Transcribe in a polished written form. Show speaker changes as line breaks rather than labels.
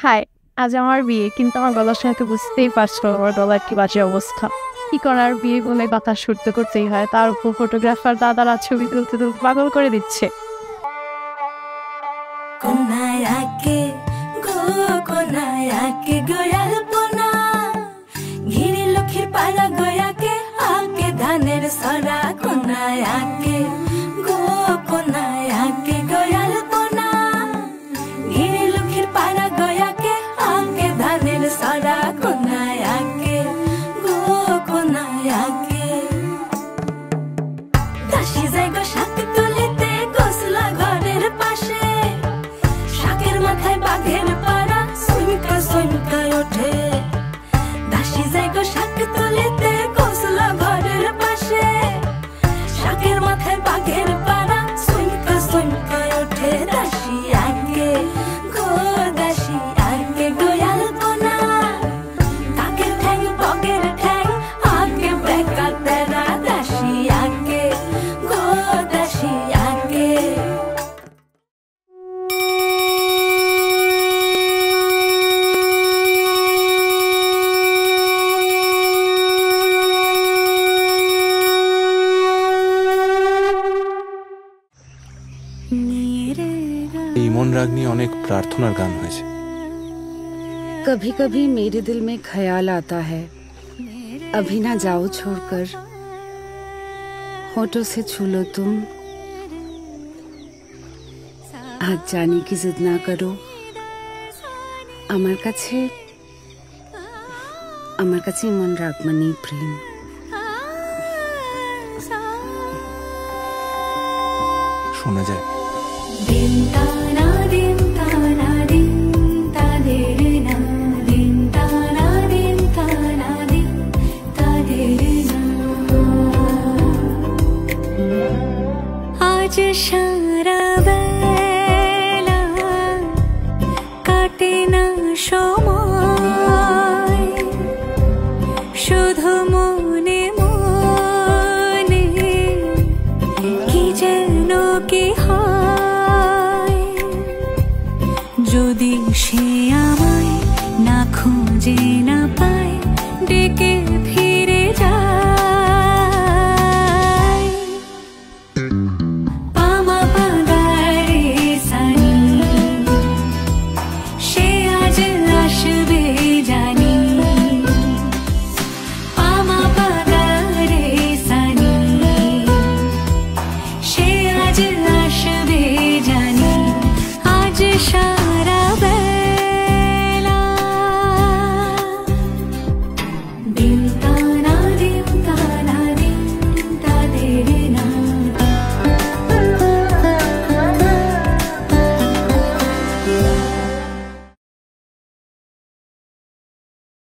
High, আজ আমার বিয়ে, কিন্তু আমার গলার সাথে বুঝতেই পারছো আমার গলার কি বাজে অবস্থা। কি করার, বিয়ে বলে বাতাস শুরু করতেই হয়, তার উপর ফটোগ্রাফার দাদারা ছবি তুলতে তুলতে পাগল করে দিচ্ছে।
ইমন রাগনি অনেক प्रार्थनार गान হয়েছে।
कभी कभी मेरे दिल में ख्याल आता है, अभी ना जाओ छोड़कर, होठों से छू लो तुम, आज जाने की जिद ना करो। আমার কাছে ইমন রাগমানি প্রেম।
শোনা যায়।
आज सारा बेला काटे ना समय, शुधु मने मने कि जेन कि हय, जोदि से आमाय ना खुंजे ना पाय डेके फिरे যায়।